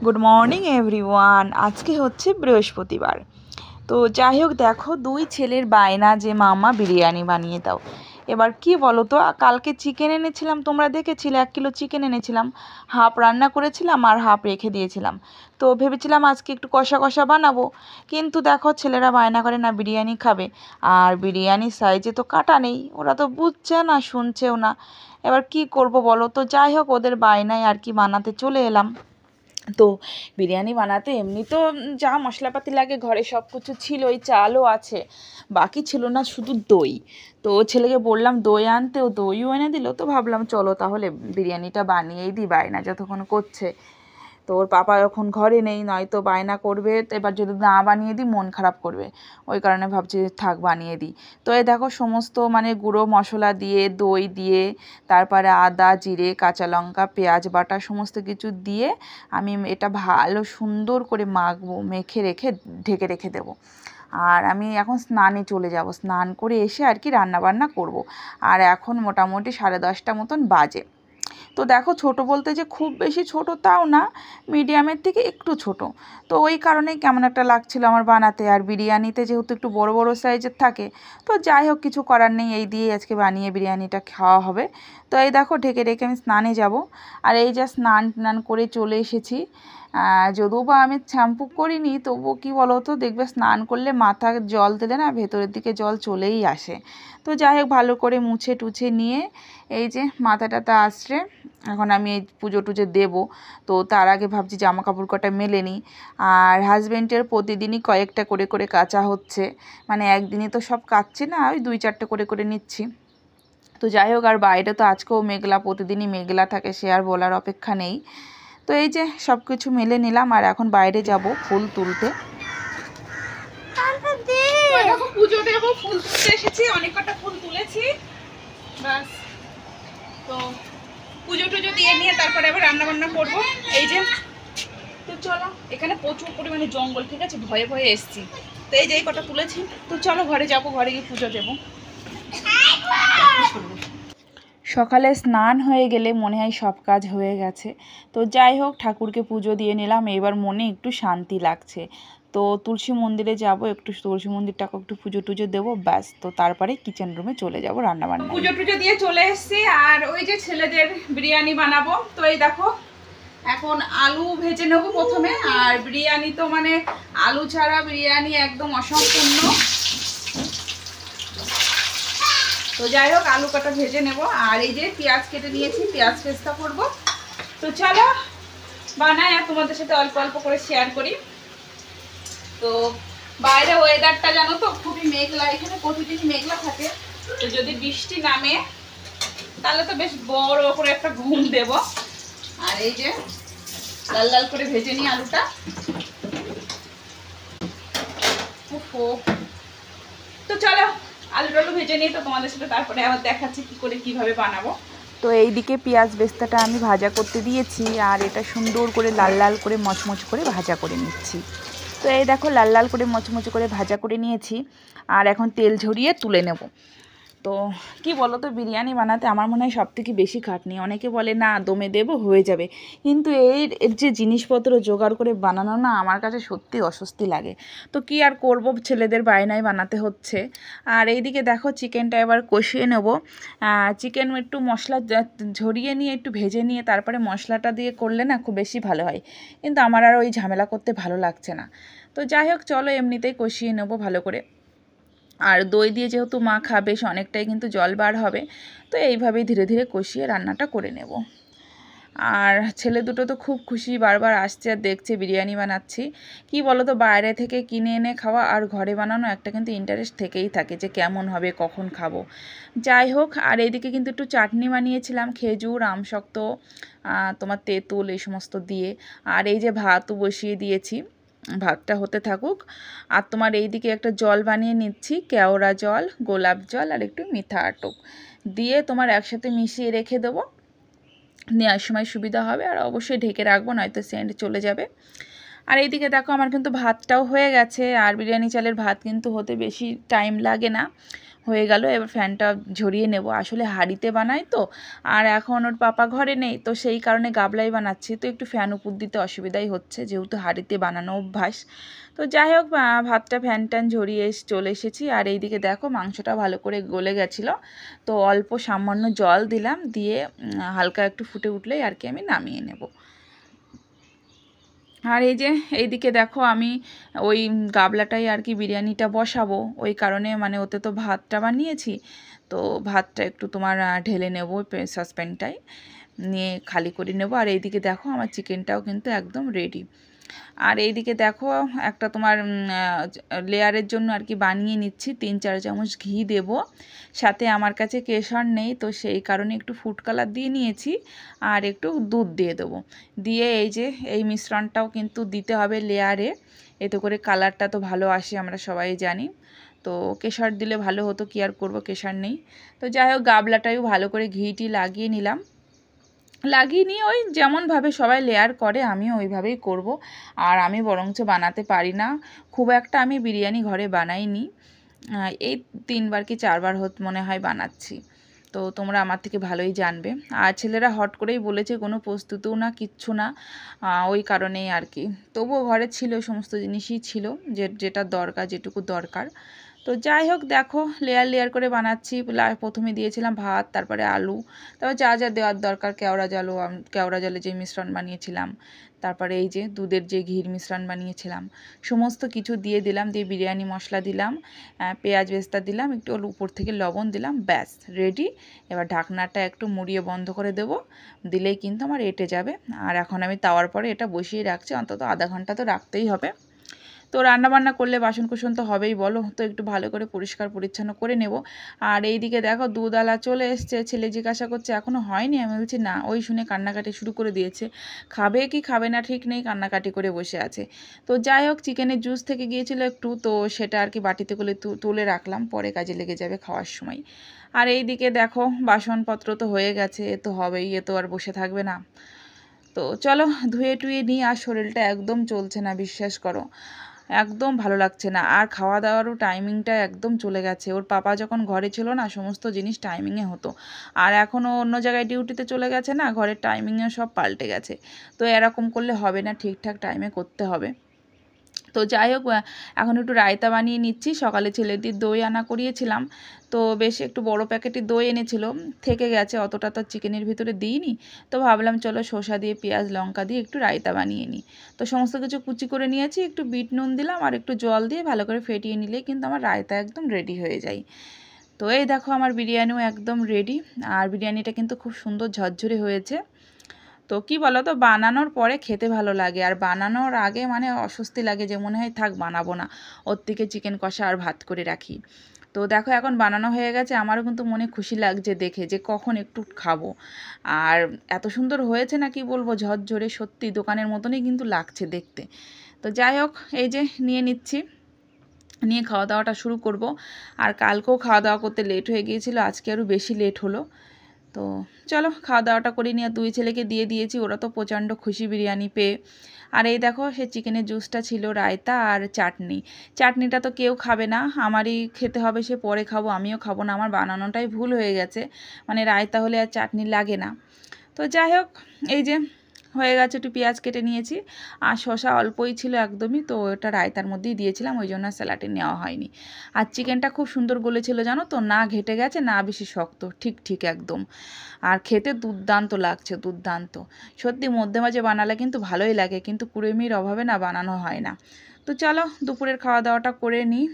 Good morning everyone. আজকে হচ্ছে বৃহস্পতিবার। তো যাই হোক, দেখো দুই ছেলের বায়না যে মামা বিরিয়ানি বানিয়ে দাও। এবার কি বলো তো, কালকে চিকেন এনেছিলাম, তোমরা দেখেছিলে 1 কিলো চিকেন এনেছিলাম, হাফ রান্না করেছিলাম আর হাফ রেখে দিয়েছিলাম। তো ভেবেছিলাম আজকে একটু কষা কষা বানাবো, কিন্তু দেখো ছেলেরা বায়না করে না বিরিয়ানি খাবে। আর বিরিয়ানির সাইজে তো কাটা নেই, ওরা তো বুঝছে না শুনছেও না। এবার কি করব বলো তো, যাই হোক ওদের বায়নায় আর কি বানাতে চলে এলাম। তো বিরিয়ানি বানাতে এমনি তো যা মশলাপাতি লাগে ঘরে সব কিছু ছিল, ওই চালও আছে, বাকি ছিল না শুধু দই। তো ছেলেকে বললাম দই আনতে, ও দইও এনে দিল। তো ভাবলাম চলো তাহলে বিরিয়ানিটা বানিয়েই দিই, বায়না যতক্ষণ করছে। তো ওর পাপা এখন ঘরে নেই, নয়তো বায়না করবে, তো এবার যদি না বানিয়ে দিই মন খারাপ করবে। ওই কারণে ভাবছি থাক বানিয়ে দিই। তো এই দেখো সমস্ত মানে গুঁড়ো মশলা দিয়ে, দই দিয়ে, তারপরে আদা জিরে কাঁচা লঙ্কা পেঁয়াজ বাটা সমস্ত কিছু দিয়ে আমি এটা ভালো সুন্দর করে মাখবো, মেখে রেখে ঢেকে রেখে দেবো। আর আমি এখন স্নানে চলে যাব, স্নান করে এসে আর কি রান্নাবান্না করব। আর এখন মোটামুটি 10:30 মতন বাজে। তো দেখো ছোট বলতে যে খুব বেশি ছোট তাও না, মিডিয়ামের থেকে একটু ছোট। তো ওই কারণেই কেমন একটা লাগছিল আমার বানাতে। আর বিরিয়ানিতে যেহেতু একটু বড় বড় সাইজের থাকে, তো যাই হোক কিছু করার নেই, এই দিয়ে আজকে বানিয়ে বিরিয়ানিটা খাওয়া হবে। তো এই দেখো ঢেকে রেখে আমি স্নানে যাব। আর এই যা স্নান টান করে চলে এসেছি। যদিও বা আমি শ্যাম্পু করিনি, তবুও কী বলো তো, দেখবে স্নান করলে মাথা জল দিলে না ভেতরের দিকে জল চলেই আসে। তো যাই হোক ভালো করে মুছে টুছে নিয়ে এই যে মাথাটাতে আসছে, এখন আমি এই পুজো টুজো দেবো। তো তার আগে ভাবছি জামা কাপড় কটা মেলে নিই। আর হাজব্যান্ডের প্রতিদিনই কয়েকটা করে করে কাচা হচ্ছে, মানে একদিনই তো সব কাচ্ছি না, ওই 2-4টে করে করে নিচ্ছি। তো যাই হোক, আর বাইরে তো আজকেও মেঘলা, প্রতিদিনই মেঘলা থাকে, সে আর বলার অপেক্ষা নেই। তো এই যে সব কিছু মেলে নিলাম, আর এখন বাইরে যাব ফুল তুলতে। পুজো দেবো, ফুল তুলতে এসেছি, অনেক কটা ফুল তুলেছি, ব্যাস। তো পুজো টুজো দিয়ে নিয়ে তারপরে আবার রান্না বান্না করবো। এই যে, তো চলো, এখানে প্রচুর পরিমাণে জঙ্গল, ঠিক আছে, ভয়ে ভয়ে এসছি। তো এই যে এই কটা তুলেছি, তো চলো ঘরে যাবো, ঘরে গিয়ে পুজো দেবো। সকালে স্নান হয়ে গেলে মনে হয় সব কাজ হয়ে গেছে। তো যাই হোক ঠাকুরকে পুজো দিয়ে নিলাম, এবার মনে একটু শান্তি লাগছে। তো তুলসী মন্দিরে যাব, একটু তুলসী মন্দিরটাকে একটু পুজো টুজো দেবো, ব্যাস। তো তারপরে কিচেন রুমে চলে যাব রান্নাবান্না। পুজো টুজো দিয়ে চলে এসেছি, আর ওই যে ছেলেদের বিরিয়ানি বানাবো। তো এই দেখো এখন আলু ভেজে নেবো প্রথমে। আর বিরিয়ানি তো মানে আলু ছাড়া বিরিয়ানি একদম অসম্পূর্ণ। তো যাই হোক আলু কাটা ভেজে নেব, আর এই যে পেঁয়াজ কেটে নিয়েছি, পেঁয়াজ পেস্তা করব। তো চলো বানাই, আর তোমাদের সাথে অল্প অল্প করে শেয়ার করি। তো বাইরে ওয়েদারটা জানো তো খুবই মেঘলা, এখানে প্রতিদিন মেঘলা থাকে। তো যদি বৃষ্টি নামে তাহলে তো বেশ বড় করে একটা ঘুম দেব। আর এই যে লাল লাল করে ভেজে নিই আলুটা। তো চলো আলু টালু ভেজে নিই, তো তোমাদের সাথে তারপরে আবার দেখাচ্ছি কী করে কীভাবে বানাবো। তো এইদিকে পেঁয়াজ বেস্তাটা আমি ভাজা করতে দিয়েছি, আর এটা সুন্দর করে লাল লাল করে মচমচ করে ভাজা করে নিচ্ছি। তো এই দেখো লাল লাল করে মচমচ করে ভাজা করে নিয়েছি, আর এখন তেল ঝরিয়ে তুলে নেব। তো কি বলো তো, বিরিয়ানি বানাতে আমার মনে হয় সবথেকে বেশি খাটনি। অনেকে বলে না দমে দেবো হয়ে যাবে, কিন্তু এর যে জিনিসপত্র জোগাড় করে বানানো না, আমার কাছে সত্যি অস্বস্তি লাগে। তো কি আর করব, ছেলেদের বায়নায় বানাতে হচ্ছে। আর এইদিকে দেখো চিকেনটা এবার কষিয়ে নেব। চিকেন একটু মশলা ঝরিয়ে নিয়ে একটু ভেজে নিয়ে তারপরে মশলাটা দিয়ে করলে না খুব বেশি ভালো হয়, কিন্তু আমার আর ওই ঝামেলা করতে ভালো লাগছে না। তো যাই হোক চলো এমনিতেই কষিয়ে নেব ভালো করে। আর দই দিয়ে যেহেতু মাখা, বেশ অনেকটাই কিন্তু জল বার হবে। তো এইভাবেই ধীরে ধীরে কষিয়ে রান্নাটা করে নেব। আর ছেলে দুটো তো খুব খুশি, বারবার আসছে আর দেখছে বিরিয়ানি বানাচ্ছি। কি বলো তো, বাইরে থেকে কিনে এনে খাওয়া আর ঘরে বানানো একটা কিন্তু ইন্টারেস্ট থেকেই থাকে, যে কেমন হবে কখন খাবো। যাই হোক, আর এইদিকে কিন্তু একটু চাটনি বানিয়েছিলাম, খেজুর আমশক্ত তোমার তেঁতুল এই সমস্ত দিয়ে। আর এই যে ভাতও বসিয়ে দিয়েছি, ভাতটা হতে থাকুক। আর তোমার এইদিকে একটা জল বানিয়ে নিচ্ছি, কেওড়া জল, গোলাপ জল আর একটু মিঠা আটক দিয়ে তোমার একসাথে মিশিয়ে রেখে দেবো, নেওয়ার সময় সুবিধা হবে। আর অবশ্যই ঢেকে রাখবো, নয়তো সেন্ট চলে যাবে। আর এইদিকে দেখো আমার কিন্তু ভাতটাও হয়ে গেছে, আর বিরিয়ানি চালের ভাত কিন্তু হতে বেশি টাইম লাগে না, হয়ে গেল। এবার ফ্যানটা ঝরিয়ে নেব, আসলে হাঁড়িতে বানাই তো, আর এখন ওর পাপা ঘরে নেই, তো সেই কারণে গাবলাই বানাচ্ছি, তো একটু ফ্যান উপর দিতে অসুবিধাই হচ্ছে, যেহেতু হাঁড়িতে বানানো অভ্যাস। তো যাই হোক, ভাতটা ফ্যান ট্যান ঝরিয়ে চলে এসেছি। আর এইদিকে দেখো মাংসটা ভালো করে গলে গেছিলো, তো অল্প সামান্য জল দিলাম, দিয়ে হালকা একটু ফুটে উঠলেই আর কি আমি নামিয়ে নেব। আর এই যে এইদিকে দেখো আমি ওই গাবলাটাই আর কি বিরিয়ানিটা বসাবো, ওই কারণে মানে ওতে তো ভাতটা বানিয়েছি, তো ভাতটা একটু তোমার ঢেলে নেব সসপ্যানটাই, নিয়ে খালি করে নেব। আর এইদিকে দেখো আমার চিকেনটাও কিন্তু একদম রেডি। আর এইদিকে দেখো একটা তোমার লেয়ারের জন্য আর কি বানিয়ে নিচ্ছি, 3-4 চামচ ঘি দেব, সাথে আমার কাছে কেশর নেই, তো সেই কারণে একটু ফুড কালার দিয়ে নিয়েছি, আর একটু দুধ দিয়ে দেবো, দিয়ে এই যে এই মিশ্রণটাও কিন্তু দিতে হবে লেয়ারে, এতে করে কালারটা তো ভালো আসে, আমরা সবাই জানি। তো কেশর দিলে ভালো হতো, কি আর করবো, কেশর নেই। তো যাই হোক গাবলাটাও ভালো করে ঘিটি লাগিয়ে নিলাম, লাগিয়ে নিয়ে ওই যেমনভাবে সবাই লেয়ার করে আমিও ওইভাবেই করব। আর আমি বরঞ্চ বানাতে পারি না খুব একটা, আমি বিরিয়ানি ঘরে বানাইনি, এই 3বার কি 4বার মনে হয় বানাচ্ছি, তো তোমরা আমার থেকে ভালোই জানবে। আর ছেলেরা হট করেই বলেছে কোনো প্রস্তুতও না, কিচ্ছু না, ওই কারণেই আর কি। তবুও ঘরে ছিল, সমস্ত জিনিসই ছিল, যেটা দরকার, যেটুকু দরকার। তো যাই হোক দেখো লেয়ার লেয়ার করে বানাচ্ছি, প্রথমে দিয়েছিলাম ভাত, তারপরে আলু, তারপর যা যা দেওয়ার দরকার, কেওড়া জলে যে মিশ্রণ বানিয়েছিলাম, তারপরে এই যে দুধের যে ঘির মিশ্রণ বানিয়েছিলাম, সমস্ত কিছু দিয়ে দিলাম, দিয়ে বিরিয়ানি মশলা দিলাম, পেঁয়াজ বেস্তা দিলাম, একটু ওর উপর থেকে লবণ দিলাম, ব্যাস রেডি। এবার ঢাকনাটা একটু মুড়িয়ে বন্ধ করে দেব, দিলেই কিন্তু আমার এঁটে যাবে। আর এখন আমি তাওয়ার পরে এটা বসিয়ে রাখছি, অন্তত আধা ঘন্টা তো রাখতেই হবে। তো রান্নাবান্না করলে বাসনকুসন তো হবেই বলো, তো একটু ভালো করে পরিষ্কার পরিচ্ছন্ন করে নেব। আর এই দিকে দেখো দুধওয়ালা চলে এসছে, ছেলে জিজ্ঞাসা করছে এখনও হয়নি, আমি বলছি না, ওই শুনে কান্নাকাটি শুরু করে দিয়েছে, খাবে কি খাবে না ঠিক নেই, কান্নাকাটি করে বসে আছে। তো যাই হোক চিকেনের জুস থেকে গিয়েছিল একটু, তো সেটা আর কি বাটিতে করে তুলে রাখলাম, পরে কাজে লেগে যাবে খাওয়ার সময়। আর এই দিকে দেখো বাসনপত্র তো হয়ে গেছে, এ তো হবেই, এ তো আর বসে থাকবে না। তো চলো ধুয়ে টুয়ে নিই, আর শরীরটা একদম চলছে না, বিশ্বাস করো একদম ভালো লাগছে না। আর খাওয়া দাওয়ারও টাইমিংটা একদম চলে গেছে, ওর পাপা যখন ঘরে ছিল না সমস্ত জিনিস টাইমিংয়ে হতো, আর এখনও অন্য জায়গায় ডিউটিতে চলে গেছে না, ঘরের টাইমিংয়ে সব পাল্টে গেছে। তো এরকম করলে হবে না, ঠিকঠাক টাইমে করতে হবে। তো যাই হোক এখন একটু রায়তা বানিয়ে নিচ্ছি, সকালে ছেলেটির দই আনা করিয়েছিলাম, তো বেশ একটু বড় প্যাকেটের দই এনেছিল, থেকে গেছে, অতটা তো চিকেনের ভিতরে দিইনি, তো ভাবলাম চলো শসা দিয়ে পেঁয়াজ লঙ্কা দিয়ে একটু রায়তা বানিয়ে নিই। তো সমস্ত কিছু কুচি করে নিয়েছি, একটু বিট নুন দিলাম, আর একটু জল দিয়ে ভালো করে ফেটিয়ে নিলে কিন্তু আমার রায়তা একদম রেডি হয়ে যায়। তো এই দেখো আমার বিরিয়ানিও একদম রেডি, আর বিরিয়ানিটা কিন্তু খুব সুন্দর ঝরঝরে হয়েছে। তো কি বলো তো, বানানোর পরে খেতে ভালো লাগে, আর বানানোর আগে মানে অস্বস্তি লাগে, যে মনে হয় থাক বানাবো না, ওর থেকে চিকেন কষা আর ভাত করে রাখি। তো দেখো এখন বানানো হয়ে গেছে, আমারও কিন্তু মনে খুশি লাগছে দেখে, যে কখন একটু খাবো। আর এত সুন্দর হয়েছে না কি বলবো, ঝরঝরে সত্যি দোকানের মতনই কিন্তু লাগছে দেখতে। তো যাই হোক এই যে নিয়ে নিচ্ছি, নিয়ে খাওয়া দাওয়াটা শুরু করব। আর কালকেও খাওয়া দাওয়া করতে লেট হয়ে গিয়েছিল, আজকে আরও বেশি লেট হলো। তো চলো খাওয়া দাওয়াটা করে নিয়ে 2 ছেলেকে দিয়ে দিয়েছি, ওরা তো প্রচণ্ড খুশি বিরিয়ানি পেয়ে। আর এই দেখো সে চিকেনের জুসটা ছিল, রায়তা আর চাটনি, চাটনিটা তো কেউ খাবে না, আমারই খেতে হবে, সে পরে খাবো, আমিও খাবো না, আমার বানানোটাই ভুল হয়ে গেছে, মানে রায়তা হলে আর চাটনি লাগে না। তো যাই হোক এই যে হয়ে গেছে, একটু পেঁয়াজ কেটে নিয়েছি, আর শসা অল্পই ছিল একদমই, তো ওটা রায়তার মধ্যেই দিয়েছিলাম, ওই জন্য স্যালাডে নেওয়া হয়নি। আর চিকেনটা খুব সুন্দর গলেছিল জানো তো, না ঘেটে গেছে না বেশি শক্ত, ঠিক ঠিক একদম। আর খেতে দুর্দান্ত লাগছে, দুর্দান্ত সত্যি, মধ্যে মাঝে বানালে কিন্তু ভালোই লাগে, কিন্তু কুড়েমির অভাবে না বানানো হয় না। তো চলো দুপুরের খাওয়া দাওয়াটা করে নিই।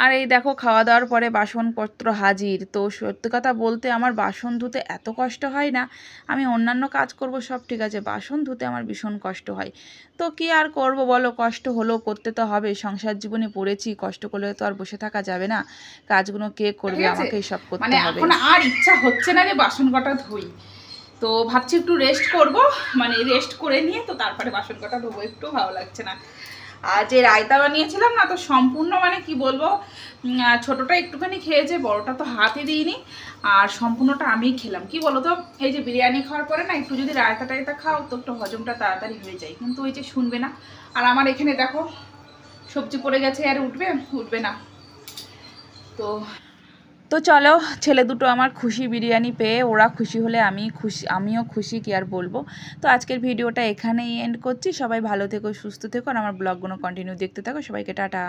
আর এই দেখো খাওয়া দাওয়ার পরে বাসনপত্র হাজির। তো সত্যি কথা বলতে আমার বাসন ধুতে এত কষ্ট হয় না, আমি অন্যান্য কাজ করব সব ঠিক আছে, বাসন ধুতে আমার ভীষণ কষ্ট হয়। তো কি আর করব বলো, কষ্ট হলেও করতে তো হবে, সংসার জীবনে পড়েছি, কষ্ট করলে তো আর বসে থাকা যাবে না, কাজগুলো কে করবে, আমাকেই সব করতে হবে। এখন আর ইচ্ছা হচ্ছে না যে বাসন কটা ধুই, তো ভাবছি একটু রেস্ট করব, মানে রেস্ট করে নিয়ে তো তারপরে বাসন কটা ধোবো, একটু ভালো লাগছে না। আর যে রায়তা বানিয়েছিলাম না, তো সম্পূর্ণ মানে কি বলবো, ছোটোটা একটুখানি খেয়েছে, বড়টা তো হাতে দিইনি, আর সম্পূর্ণটা আমিই খেলাম। কি বলো তো, এই যে বিরিয়ানি খাওয়ার পরে না একটু যদি রায়তা টায়তা খাও তো একটু হজমটা তাড়াতাড়ি হয়ে যায়, কিন্তু ওই যে শুনবে না। আর আমার এখানে দেখো সবজি পড়ে গেছে, আর উঠবে না। তো তো চলো, ছেলে দুটো আমার খুশি বিরিয়ানি পেয়ে, ওরা খুশি হলে আমিও খুশি, কি আর বলবো। তো আজকের ভিডিওটা এখানেই এন্ড করছি। সবাই ভালো থেকো, সুস্থ থেকো, আর আমার ব্লগগুলো কন্টিনিউ দেখতে থাকো। সবাইকে টাটা।